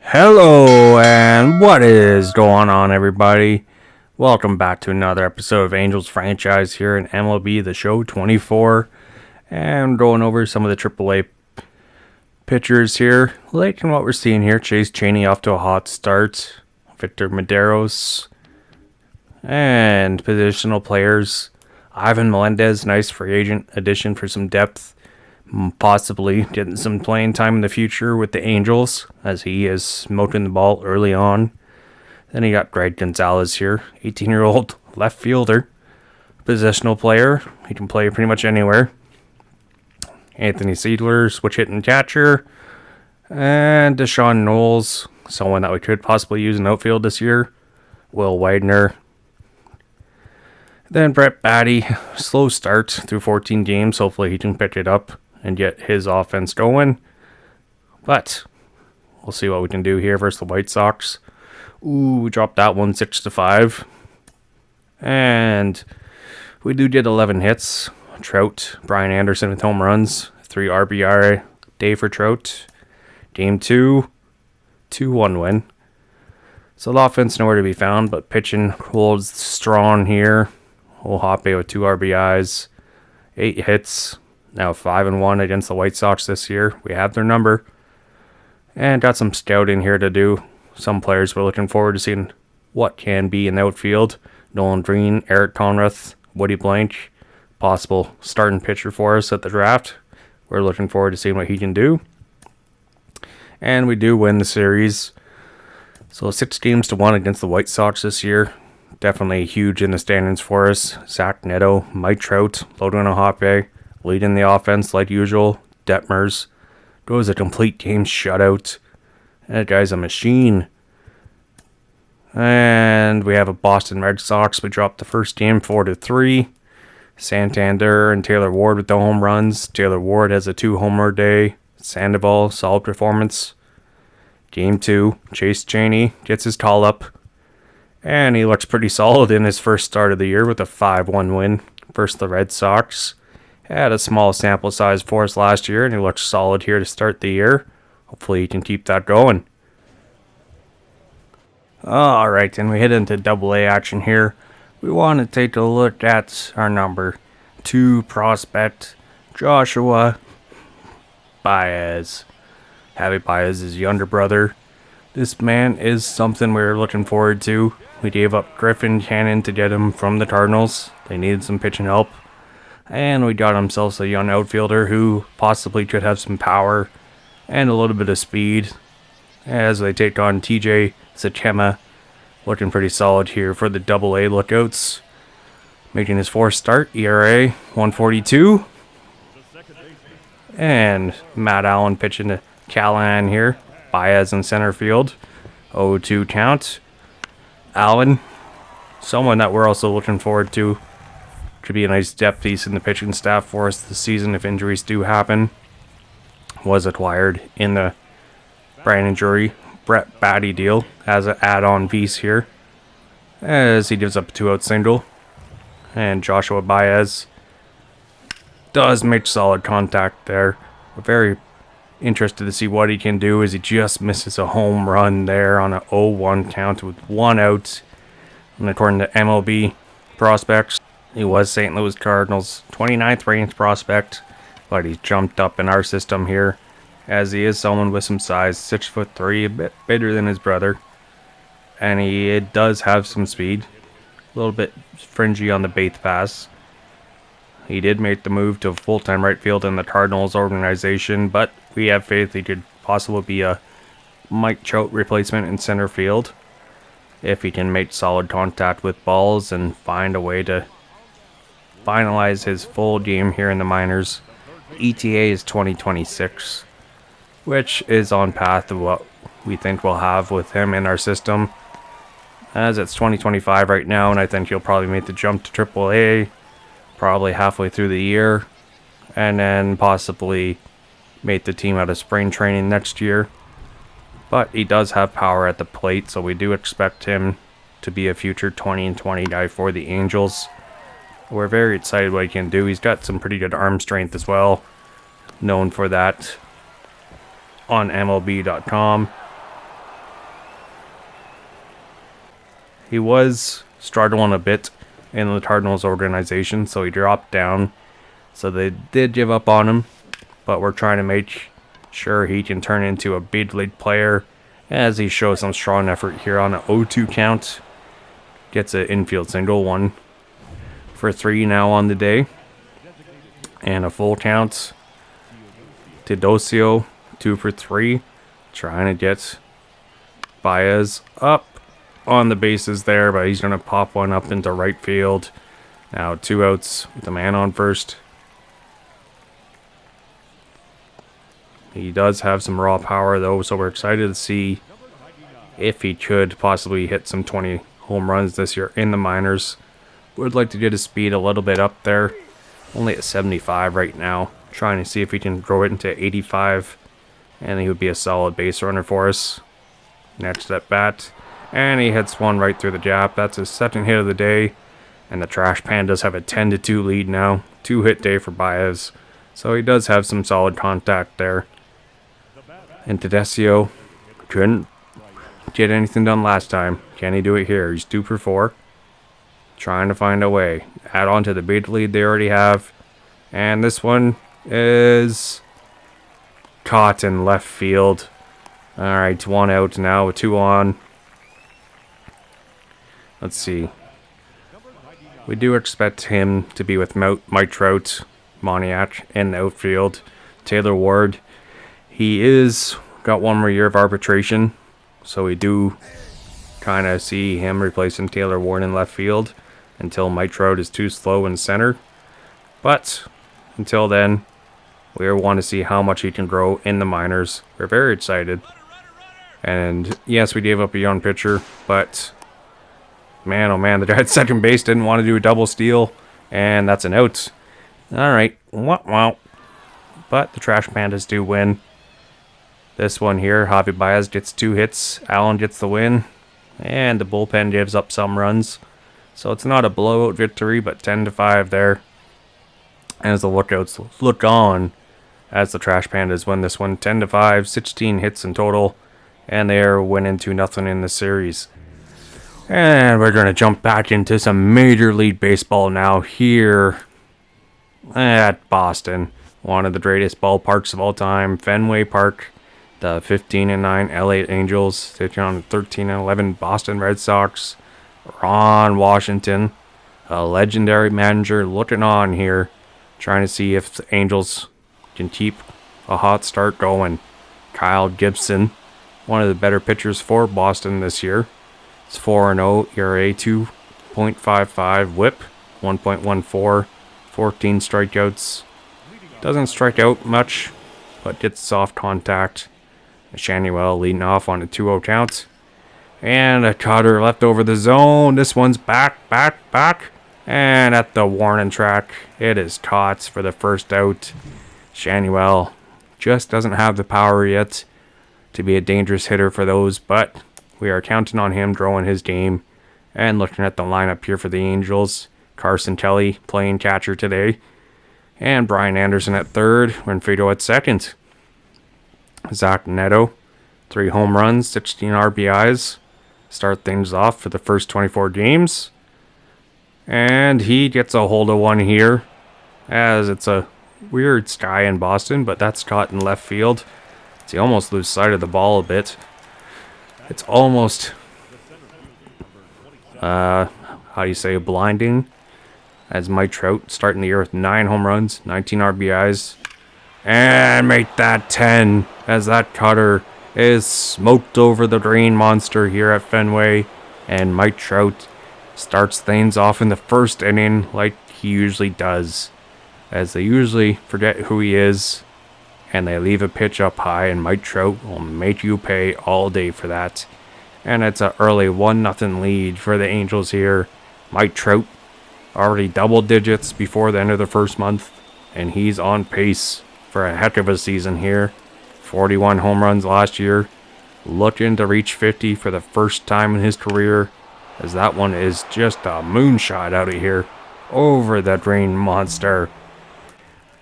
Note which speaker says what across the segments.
Speaker 1: Hello, and what is going on, everybody? Welcome back to another episode of Angels Franchise here in MLB The Show 24. And going over some of the AAA pitchers here. Liking what we're seeing here, Chase Chaney off to a hot start. Victor Medeiros. And positional players. Ivan Melendez, nice free agent addition for some depth. Possibly getting some playing time in the future with the Angels, as he is smoking the ball early on. Then you got Greg Gonzalez here, 18-year-old left fielder, positional player. He can play pretty much anywhere. Anthony Seidler, switch hitting catcher. And Deshaun Knowles, someone that we could possibly use in outfield this year. Will Widener. Then Brett Batty, slow start through 14 games. Hopefully he can pick it up and get his offense going. But we'll see what we can do here versus the White Sox. Ooh, we dropped that one 6-5. And we do get 11 hits. Trout, Brian Anderson with home runs. 3 RBI day for Trout. Game 2, 2-1 win. So the offense nowhere to be found, but pitching holds strong here. Hoppe with 2 RBIs. 8 hits. Now 5-1 against the White Sox this year. We have their number. And got some scouting here to do. Some players we're looking forward to seeing what can be in the outfield. Nolan Green, Eric Conrath, Woody Blank. Possible starting pitcher for us at the draft. We're looking forward to seeing what he can do. And we do win the series. So 6-1 against the White Sox this year. Definitely huge in the standings for us. Zach Neto, Mike Trout, Logan Hoppe. Leading the offense like usual. Detmers goes a complete game shutout. That guy's a machine. And we have a Boston Red Sox. We dropped the first game 4-3. Santander and Taylor Ward with the home runs. Taylor Ward has a 2-homer day. Sandoval, solid performance. Game 2, Chase Chaney gets his call up. And he looks pretty solid in his first start of the year with a 5-1 win versus the Red Sox. Had a small sample size for us last year, and he looks solid here to start the year. Hopefully he can keep that going. Alright, and we head into AA action here. We want to take a look at our number 2 prospect, Joshua Baez. Javi Baez's younger brother. This man is something we're looking forward to. We gave up Griffin Cannon to get him from the Cardinals. They needed some pitching help. And we got ourselves a young outfielder who possibly could have some power and a little bit of speed as they take on TJ Zakema. Looking pretty solid here for the AA lookouts. Making his 4th start, ERA 142. And Matt Allen pitching to Callahan here. Baez in center field. 0-2 count. Allen, someone that we're also looking forward to. Could be a nice depth piece in the pitching staff for us this season if injuries do happen. Was acquired in the Brandon Drury, Brett Batty deal as an add-on piece here. As he gives up a 2-out single. And Joshua Baez does make solid contact there. We're very interested to see what he can do as he just misses a home run there on an 0-1 count with 1 out. And according to MLB prospects, he was St. Louis Cardinals 29th ranked prospect, but he's jumped up in our system here as he is someone with some size, 6'3", a bit bigger than his brother. And he does have some speed, a little bit fringy on the base pass. He did make the move to full-time right field in the Cardinals organization, but we have faith he could possibly be a Mike Trout replacement in center field if he can make solid contact with balls and find a way to finalize his full game here in the minors. ETA is 2026, which is on path to what we think we'll have with him in our system, as it's 2025 right now, and I think he'll probably make the jump to AAA probably halfway through the year, and then possibly make the team out of spring training next year. But he does have power at the plate, so we do expect him to be a future 20-20 guy for the Angels. We're very excited what he can do. He's got some pretty good arm strength as well. Known for that on MLB.com. He was struggling a bit in the Cardinals organization, so he dropped down. So they did give up on him, but we're trying to make sure he can turn into a big league player as he shows some strong effort here on an 0-2 count. Gets an infield single, 1 for 3 now on the day. And a full count. Teodosio, 2 for 3. Trying to get Baez up on the bases there, but he's going to pop one up into right field. Now 2 outs with the man on first. He does have some raw power though, so we're excited to see if he could possibly hit some 20 home runs this year in the minors. Would like to get his speed a little bit up there. Only at 75 right now. Trying to see if he can grow it into 85. And he would be a solid base runner for us. Next at bat. And he hits one right through the gap. That's his second hit of the day. And the Trash Pandas have a 10-2 lead now. 2-hit day for Baez. So he does have some solid contact there. And Teodosio couldn't get anything done last time. Can he do it here? He's 2 for 4. Trying to find a way. Add on to the big lead they already have. And this one is caught in left field. Alright, 1 out now with 2 on. Let's see. We do expect him to be with Mike Trout, Moniak in the outfield. Taylor Ward. He is got 1 more year of arbitration. So we do kind of see him replacing Taylor Ward in left field until Mike Trout is too slow in center. But until then, we want to see how much he can grow in the minors. We're very excited. And yes, we gave up a young pitcher, but man, oh man, the guy at second base didn't want to do a double steal, and that's an out. Alright, wow. But the Trash Pandas do win. This one here, Javi Baez gets 2 hits, Allen gets the win, and the bullpen gives up some runs. So it's not a blowout victory, but 10-5 there. As the lookouts look on, as the Trash Pandas win this one, 10-5, 16 hits in total, and they are winning 2-0 in the series. And we're going to jump back into some Major League Baseball now here at Boston. One of the greatest ballparks of all time, Fenway Park. The 15-9 LA Angels taking on the 13-11 Boston Red Sox. Ron Washington, a legendary manager, looking on here, trying to see if the Angels can keep a hot start going. Kyle Gibson, one of the better pitchers for Boston this year. It's 4-0, ERA 2.55, WHIP 1.14, 14 strikeouts. Doesn't strike out much, but gets soft contact. Shanuel leading off on a 2-0 count. And a cutter left over the zone. This one's back. And at the warning track, it is caught for the first out. Shanuel just doesn't have the power yet to be a dangerous hitter for those, but we are counting on him growing his game. And looking at the lineup here for the Angels, Carson Kelly playing catcher today. And Brian Anderson at third, Renfredo at second. Zach Neto, 3 home runs, 16 RBIs. Start things off for the first 24 games. And he gets a hold of one here, as it's a weird sky in Boston, but that's caught in left field. So you almost lose sight of the ball a bit. It's almost, blinding. As Mike Trout starting the year with 9 home runs, 19 RBIs. And make that 10 as that cutter is smoked over the green monster here at Fenway. And Mike Trout starts things off in the first inning like he usually does. As they usually forget who he is. And they leave a pitch up high, and Mike Trout will make you pay all day for that. And it's an early 1-0 lead for the Angels here. Mike Trout already double digits before the end of the first month. And he's on pace for a heck of a season here. 41 home runs last year. Looking to reach 50 for the first time in his career. As that one is just a moonshot out of here. Over the green monster.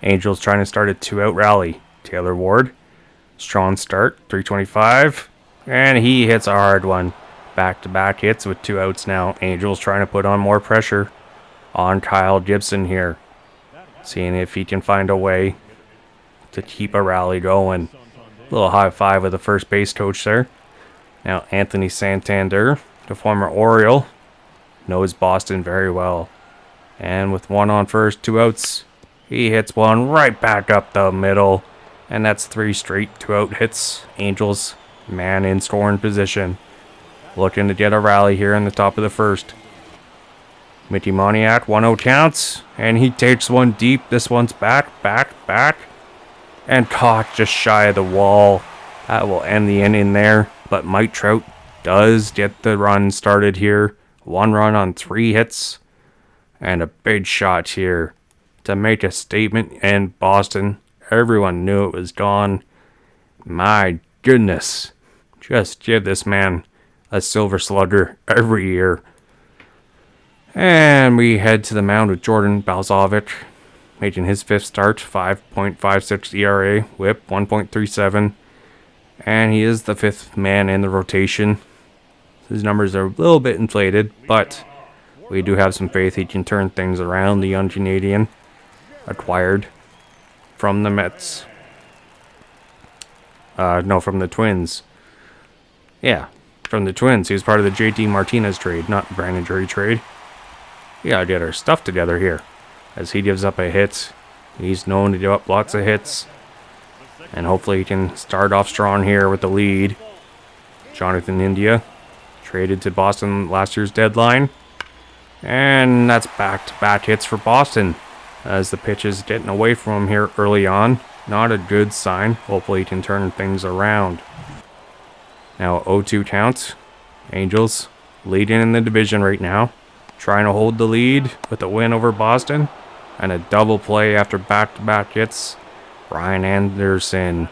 Speaker 1: Angels trying to start a 2-out rally. Taylor Ward. Strong start. 325. And he hits a hard one. Back-to-back hits with 2 outs now. Angels trying to put on more pressure on Kyle Gibson here. Seeing if he can find a way to keep a rally going. Little high five with the first base coach there. Now Anthony Santander, the former Oriole, knows Boston very well. And with 1 on first, 2 outs, he hits one right back up the middle. And that's 3 straight 2-out hits. Angels, man in scoring position. Looking to get a rally here in the top of the first. Mickey Moniak, 1-0 counts. And he takes one deep. This one's back. And caught just shy of the wall. That will end the inning there. But Mike Trout does get the run started here. 1 run on 3 hits. And a big shot here to make a statement in Boston. Everyone knew it was gone. My goodness. Just give this man a silver slugger every year. And we head to the mound with Jordan Balzovic, making his 5th start, 5.56 ERA, whip 1.37. And he is the 5th man in the rotation. His numbers are a little bit inflated, but we do have some faith he can turn things around. The young Canadian acquired from the Mets. From the Twins. Yeah, from the Twins. He was part of the JT Martinez trade, not Brandon Drury trade. We gotta get our stuff together here. As he gives up a hit. He's known to give up lots of hits. And hopefully he can start off strong here with the lead. Jonathan India traded to Boston last year's deadline. And that's back-to-back hits for Boston. As the pitch is getting away from him here early on. Not a good sign. Hopefully he can turn things around. Now 0-2 count. Angels leading in the division right now. Trying to hold the lead with a win over Boston. And a double play after back-to-back hits. Brian Anderson,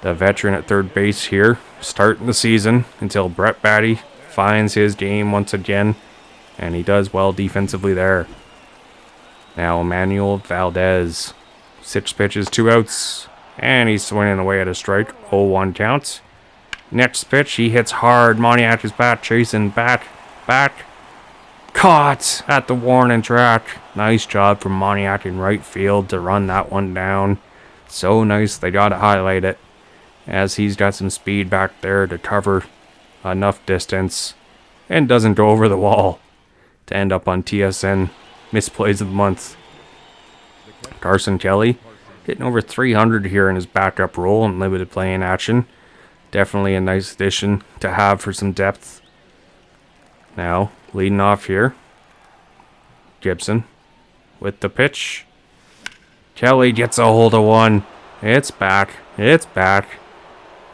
Speaker 1: the veteran at third base here, starting the season until Brett Baty finds his game once again. And he does well defensively there. Now Emmanuel Valdez. 6 pitches, 2 outs. And he's swinging away at a strike. 0-1 counts. Next pitch, he hits hard. Moniak is back, chasing back. Caught at the warning track. Nice job from Moniak in right field to run that one down. So nice, they got to highlight it. As he's got some speed back there to cover enough distance. And doesn't go over the wall to end up on TSN Misplays of the Month. Carson Kelly getting over 300 here in his backup role in limited playing action. Definitely a nice addition to have for some depth. Now, leading off here, Gibson with the pitch. Kelly gets a hold of one. It's back.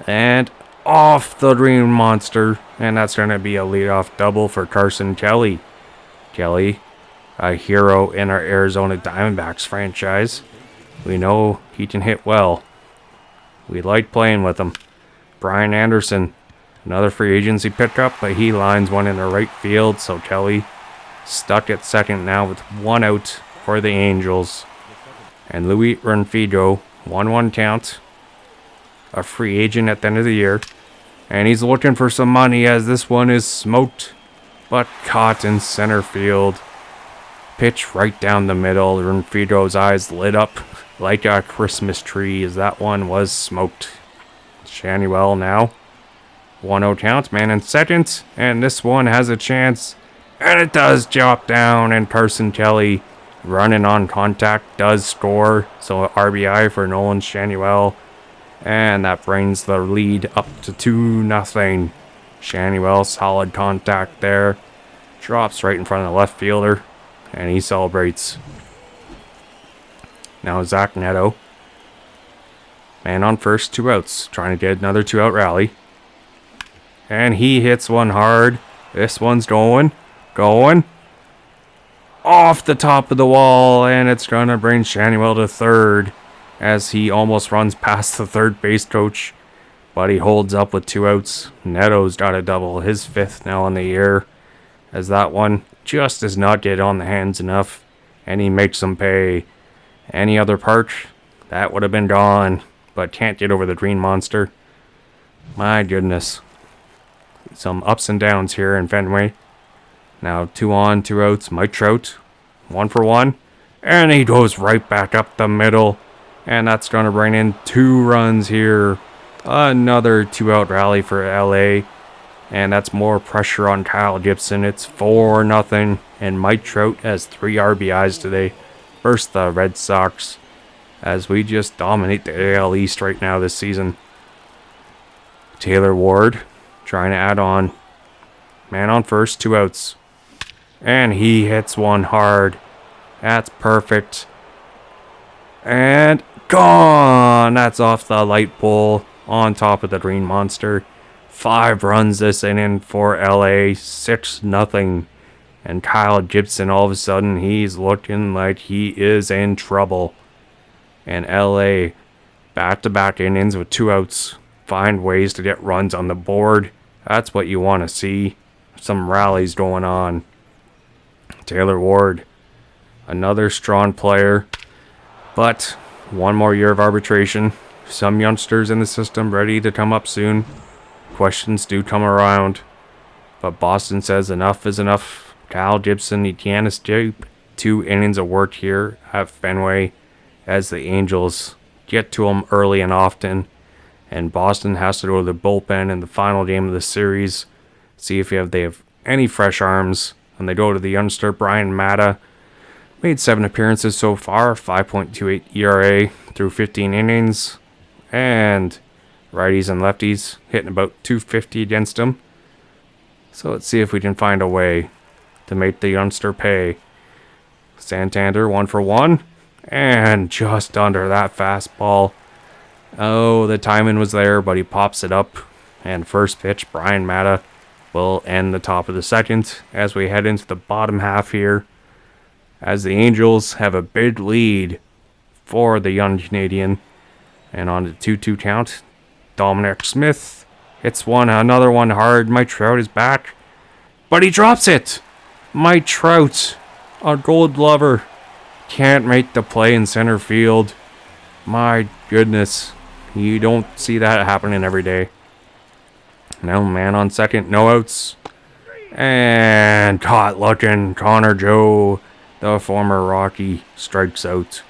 Speaker 1: And off the Green Monster. And that's going to be a leadoff double for Carson Kelly. Kelly, a hero in our Arizona Diamondbacks franchise. We know he can hit well. We like playing with him. Brian Anderson, another free agency pickup, but he lines one in the right field, so Kelly stuck at second now with 1 out for the Angels. And Luis Renfido, 1-1 count, a free agent at the end of the year. And he's looking for some money as this one is smoked, but caught in center field. Pitch right down the middle. Renfido's eyes lit up like a Christmas tree as that one was smoked. Shanuel now. 1-0 count, man in second. And this one has a chance. And it does drop down. And Carson Kelly, running on contact, does score. So RBI for Nolan Shanuel. And that brings the lead up to 2-0. Shanuel, solid contact there. Drops right in front of the left fielder. And he celebrates. Now Zach Neto. Man on first, 2 outs. Trying to get another 2-out rally. And he hits one hard. This one's going. Off the top of the wall. And it's going to bring Shanuel to third. As he almost runs past the third base coach. But he holds up with 2 outs. Neto's got a double. His 5th now on the year. As that one just does not get on the hands enough. And he makes them pay. Any other part, that would have been gone. But can't get over the Green Monster. My goodness. some ups and downs here in Fenway. Now 2 on, 2 outs. Mike Trout, 1 for 1. And he goes right back up the middle. And that's going to bring in 2 runs here. Another 2-out rally for LA. And that's more pressure on Kyle Gibson. It's 4-0. And Mike Trout has 3 RBIs today versus the Red Sox, as we just dominate the AL East right now this season. Taylor Ward trying to add on. Man on first, 2 outs. And he hits one hard. That's perfect. And gone! That's off the light pole on top of the Green Monster. 5 runs this inning for LA, 6-0. And Kyle Gibson, all of a sudden, he's looking like he is in trouble. And LA, back-to-back innings with 2 outs, find ways to get runs on the board. That's what you want to see. Some rallies going on. Taylor Ward, another strong player, but 1 more year of arbitration. Some youngsters in the system ready to come up soon. Questions do come around, but Boston says enough is enough. Kyle Gibson, he can't escape 2 innings of work here at Fenway, as the Angels get to him early and often, and Boston has to go to the bullpen in the final game of the series, see if they have any fresh arms. And they go to the youngster Brian Mata. Made 7 appearances so far, 5.28 ERA through 15 innings. And righties and lefties hitting about 250 against him. So let's see if we can find a way to make the youngster pay. Santander, 1 for 1. And just under that fastball. Oh, the timing was there, but he pops it up. And first pitch, Brian Mata will end the top of the second as we head into the bottom half here, as the Angels have a big lead for the young Canadian. And on the 2-2 count, Dominic Smith hits another one hard. Mike Trout is back, but he drops it. Mike Trout, a Gold Glover, can't make the play in center field. My goodness, you don't see that happening every day. Now man on second, no outs. And caught looking, Connor Joe, the former Rocky, strikes out.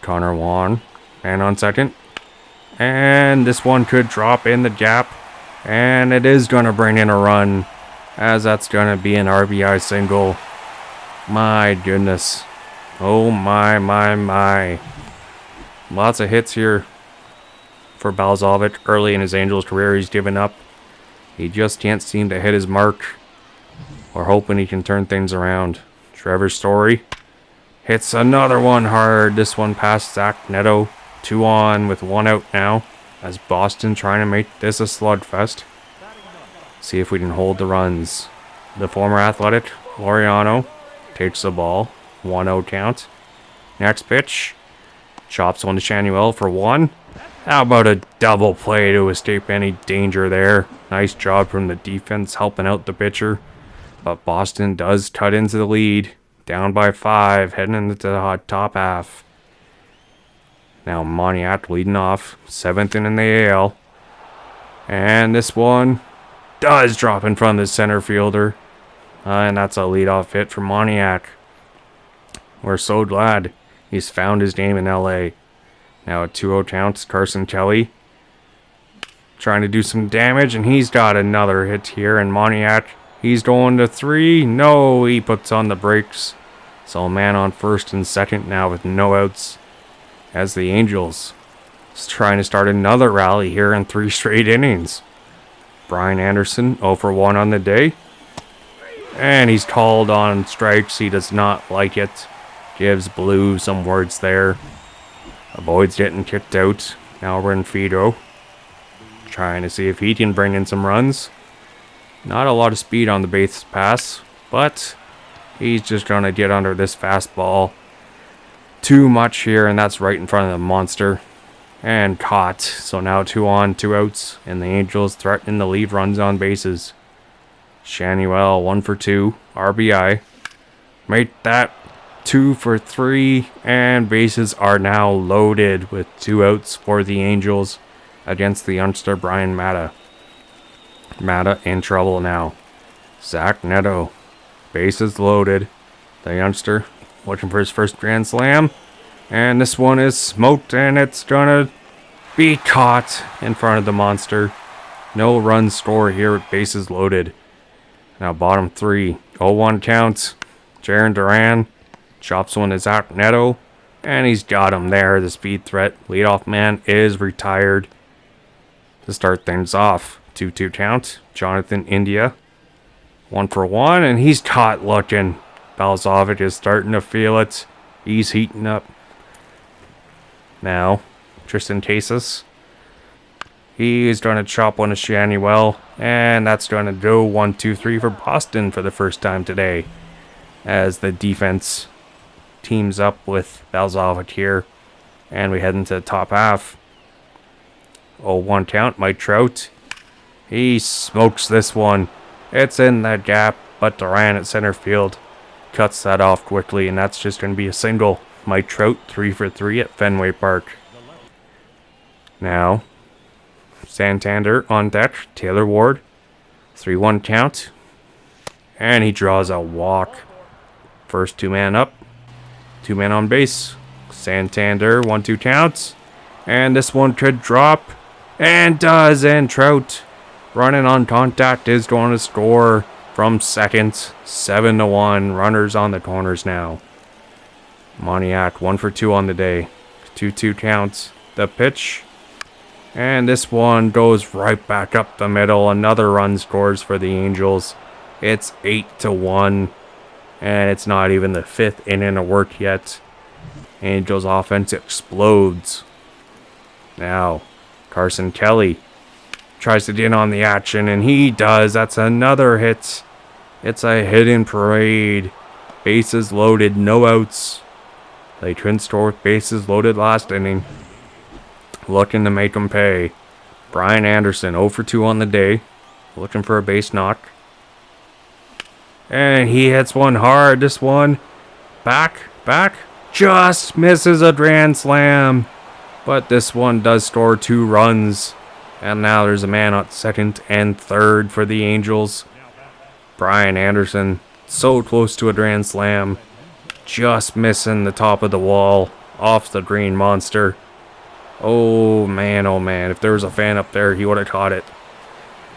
Speaker 1: Connor Juan, man on second. And this one could drop in the gap. And it is going to bring in a run, as that's going to be an RBI single. My goodness. Oh my. Lots of hits here for Balzovic. Early in his Angels career, he's given up. He just can't seem to hit his mark. We're hoping he can turn things around. Trevor Story hits another one hard. This one past Zach Neto. 2 on with 1 out now, as Boston trying to make this a slugfest. See if we can hold the runs. The former Athletic, Laureano, takes the ball. 1-0 count. Next pitch. Chops one to Shanuel for 1. How about a double play to escape any danger there? Nice job from the defense helping out the pitcher. But Boston does cut into the lead. Down by 5, heading into the top half. Now Moniak leading off. 7th inning in the AL. And this one does drop in front of the center fielder. And that's a leadoff hit for Moniak. We're so glad he's found his game in LA. Now a 2-0 count, Carson Kelly trying to do some damage, and he's got another hit here. And Moniak, he's going to 3. No, he puts on the brakes. So a man on first and second now with no outs, as the Angels is trying to start another rally here in 3 straight innings. Brian Anderson, 0 for 1 on the day. And he's called on strikes. He does not like it. Gives Blue some words there. Avoids getting kicked out. Now we're in Fido, trying to see if he can bring in some runs. Not a lot of speed on the base pass, but he's just going to get under this fastball. Too much here, and that's right in front of the monster. And caught. So now 2 on, 2 outs, and the Angels threatening to leave runs on bases. Shanuel, 1 for 2, RBI. Made that 2 for 3, and bases are now loaded with 2 outs for the Angels against the youngster Brian Mata. Mata in trouble now. Zach Neto. Bases loaded. The youngster looking for his first grand slam. And this one is smoked, and it's gonna be caught in front of the monster. No run score here with bases loaded. Now bottom 3. 0-1 counts. Jaron Duran chops one to Zach Neto. And he's got him there. The speed threat. Leadoff man is retired. To start things off. 2-2 count. Jonathan India. 1-for-1. And he's caught looking. Balzovic is starting to feel it. He's heating up. Now, Tristan Casas. He's going to chop one to Shanuel. And that's going to go 1-2-3 for Boston for the first time today. As the defense teams up with Balzovic here. And we head into the top half. 0-1 count. Mike Trout. He smokes this one. It's in that gap. But Duran at center field cuts that off quickly. And that's just going to be a single. Mike Trout 3-for-3 at Fenway Park. Now, Santander on deck. Taylor Ward. 3-1 count. And he draws a walk. First 2-man up. 2-man on base. Santander 1-2 counts. And this one could drop. And does. And Trout running on contact is going to score from second. 7-1. Runners on the corners now. Moniak 1-for-2 on the day. 2-2 counts. The pitch. And this one goes right back up the middle. Another run scores for the Angels. It's 8-1. And it's not even the 5th inning of work yet. Angels offense explodes. Now, Carson Kelly tries to get in on the action, and he does. That's another hit. It's a hidden parade. Bases loaded, no outs. They couldn't score with bases loaded last inning. Looking to make them pay. Brian Anderson 0-for-2 on the day. Looking for a base knock. And he hits one hard. This one. Back. Just misses a grand slam. But this one does score 2 runs. And now there's a man at second and third for the Angels. Brian Anderson. So close to a grand slam. Just missing the top of the wall. Off the green monster. Oh man. If there was a fan up there, he would have caught it.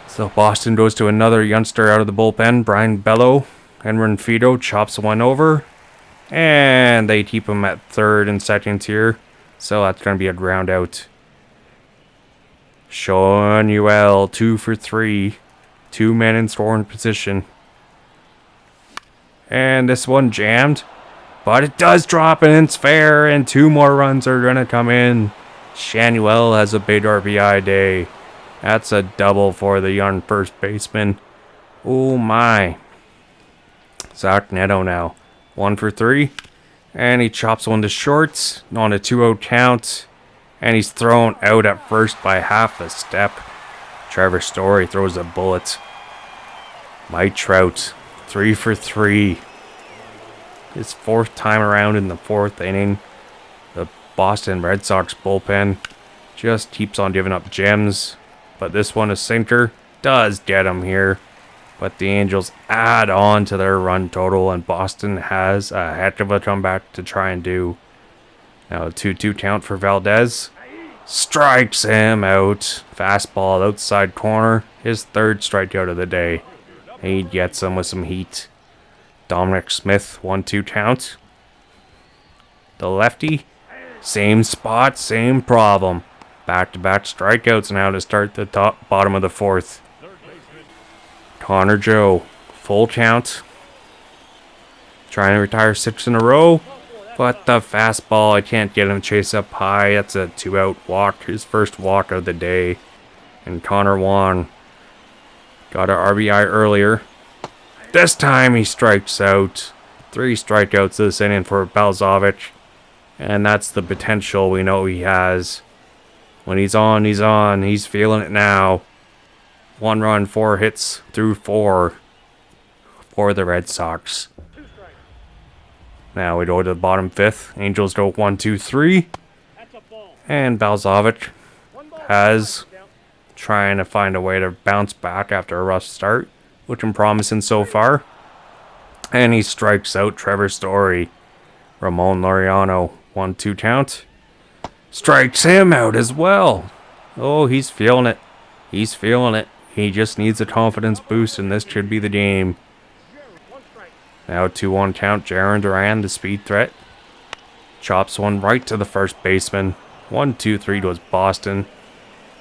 Speaker 1: So Boston goes to another youngster out of the bullpen, Brian Bello. Henry Fido chops one over. And they keep him at third and second here. So that's going to be a ground out. Shanuel 2-for-3. 2 men in scoring position. And this one jammed. But it does drop and it's fair. And 2 more runs are going to come in. Shanuel has a big RBI day. That's a double for the young first baseman. Oh my. Zach Neto now. 1-for-3. And he chops one to short on a 2-0 count. And he's thrown out at first by half a step. Trevor Story throws a bullet. Mike Trout. 3-for-3. His 4th time around in the 4th inning. The Boston Red Sox bullpen just keeps on giving up gems. But this one, a sinker, does get him here. But the Angels add on to their run total, and Boston has a heck of a comeback to try and do. Now a 2-2 count for Valdez. Strikes him out. Fastball outside corner. His 3rd strikeout of the day. He gets him with some heat. Dominic Smith, 1-2 count. The lefty, same spot, same problem. Back-to-back strikeouts now to start the bottom of the 4th. Connor Joe, full count. Trying to retire 6 in a row. But the fastball, I can't get him chase up high. That's a 2-out walk. His first walk of the day. And Connor Wong got an RBI earlier. This time he strikes out. 3 strikeouts this inning for Balzovic. And that's the potential we know he has. When he's on, he's on. He's feeling it now. 1 run, 4 hits through 4 for the Red Sox. Now we go to the bottom 5th. Angels go 1-2-3. And Balzovic has trying to find a way to bounce back after a rough start, looking promising so far. And he strikes out Trevor Story. Ramon Laureano, 1-2 count. Strikes him out as well. Oh, he's feeling it. He's feeling it. He just needs a confidence boost, and this should be the game. Now 2-1 count. Jaron Duran, the speed threat. Chops one right to the first baseman. 1-2-3 to his Boston.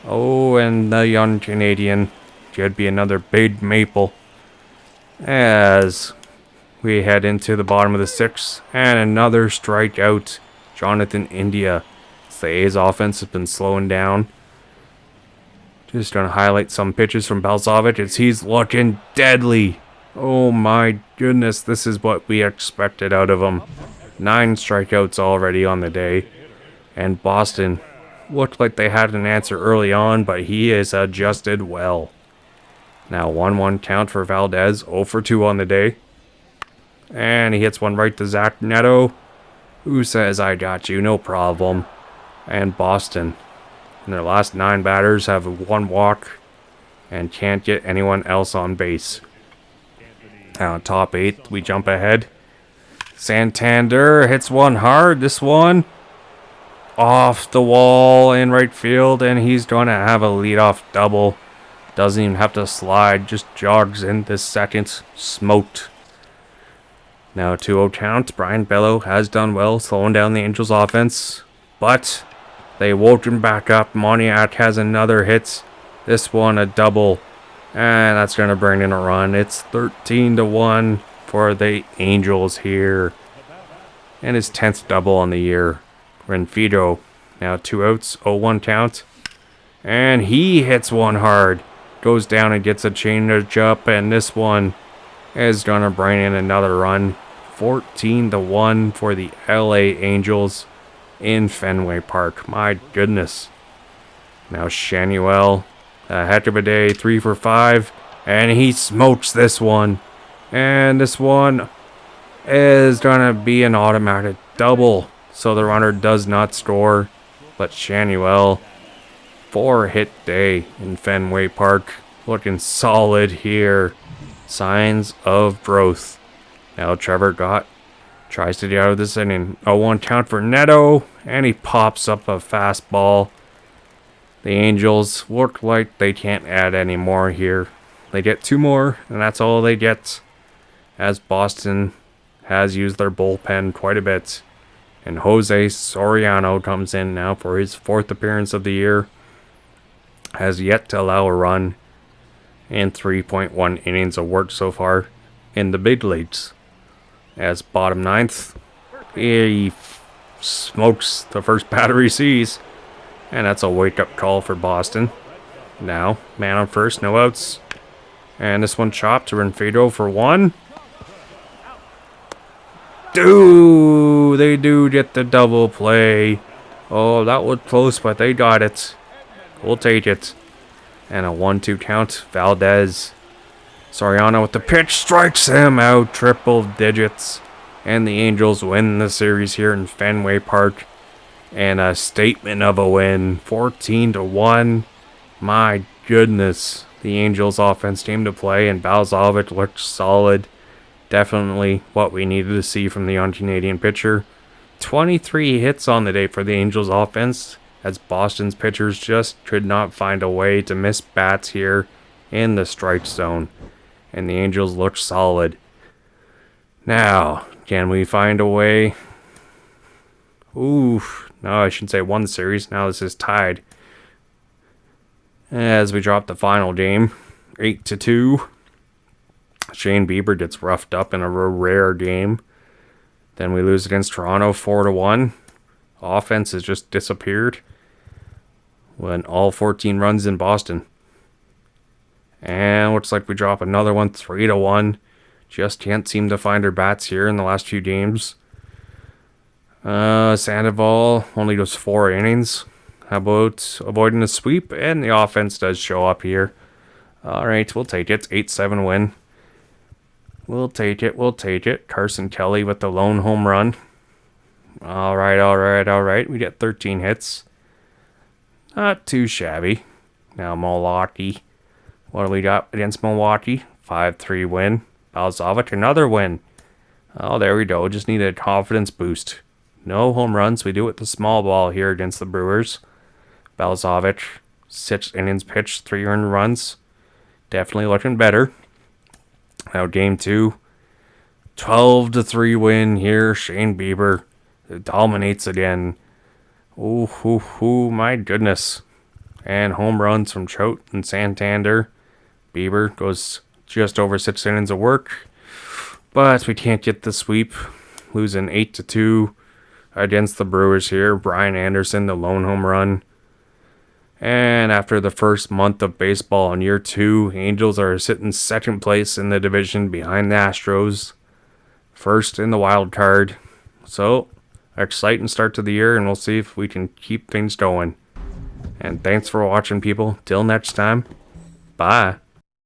Speaker 1: Oh, and the young Canadian should be another big maple. As we head into the bottom of the sixth, and another strikeout. Jonathan India. The A's offense has been slowing down. Just going to highlight some pitches from Balzovich as he's looking deadly. Oh my goodness, this is what we expected out of him. 9 strikeouts already on the day. And Boston looked like they had an answer early on, but he is adjusted well. Now 1-1 count for Valdez, 0 for 2 on the day. And he hits one right to Zach Neto, who says, I got you, no problem. And Boston, in their last 9 batters, have 1 walk and can't get anyone else on base. Now, top 8, we jump ahead. Santander hits one hard. This one off the wall in right field, and he's going to have a leadoff double. Doesn't even have to slide, just jogs in this second. Smoked. Now 2-0 count. Brian Bello has done well, slowing down the Angels offense, but they woke him back up. Moniak has another hit. This one a double. And that's going to bring in a run. It's 13-1 for the Angels here. And his 10th double on the year. Renfido. Now 2 outs. 0-1 count. And he hits one hard. Goes down and gets a change up. And this one is going to bring in another run. 14-1 for the LA Angels in Fenway Park. My goodness. Now Shanuel, a heck of a day, 3 for 5, and he smokes this one. And this one is gonna be an automatic double, so the runner does not score. But Shanuel, 4-hit day in Fenway Park, looking solid here. Signs of growth. Now Trevor Gott tries to get out of this inning. 0-1 count for Neto, and he pops up a fastball. The Angels look like they can't add any more here. They get 2 more, and that's all they get, as Boston has used their bullpen quite a bit. And Jose Soriano comes in now for his 4th appearance of the year. Has yet to allow a run in 3.1 innings of work so far in the big leagues. As bottom 9th, he smokes the first batter he sees. And that's a wake-up call for Boston. Now, man on first, no outs. And this one chopped to Renfido for 1. They do get the double play. Oh, that was close, but they got it. We'll take it. And a 1-2 count. Valdez. Soriano with the pitch, strikes him out, triple digits. And the Angels win the series here in Fenway Park. And a statement of a win, 14-1. My goodness, the Angels offense came to play, and Balzovich looked solid. Definitely what we needed to see from the young Canadian pitcher. 23 hits on the day for the Angels offense, as Boston's pitchers just could not find a way to miss bats here in the strike zone. And the Angels looked solid. Now, can we find a way? Oof. No, I shouldn't say won the series. Now this is tied. As we drop the final game, 8-2. Shane Bieber gets roughed up in a rare game. Then we lose against Toronto, 4-1. Offense has just disappeared. When all 14 runs in Boston. And looks like we drop another one, 3-1. Just can't seem to find our bats here in the last few games. Sandoval only goes 4 innings. How about avoiding a sweep? And the offense does show up here. Alright, we'll take it. 8-7 win. We'll take it. Carson Kelly with the lone home run. Alright. We get 13 hits. Not too shabby. Now Milwaukee. What do we got against Milwaukee? 5-3 win. Balzovic, another win. Oh, there we go. Just need a confidence boost. No home runs. We do it with the small ball here against the Brewers. Balzovic, 6 innings pitched, 3 earned runs. Definitely looking better. Now game 2. 12-3 win here. Shane Bieber dominates again. Ooh, my goodness. And home runs from Trout and Santander. Bieber goes just over 6 innings of work. But we can't get the sweep. Losing 8-2 against the Brewers here. Brian Anderson, the lone home run. And after the first month of baseball in year 2, Angels are sitting second place in the division behind the Astros. First in the wild card. So, exciting start to the year, and we'll see if we can keep things going. And thanks for watching, people. Till next time, bye.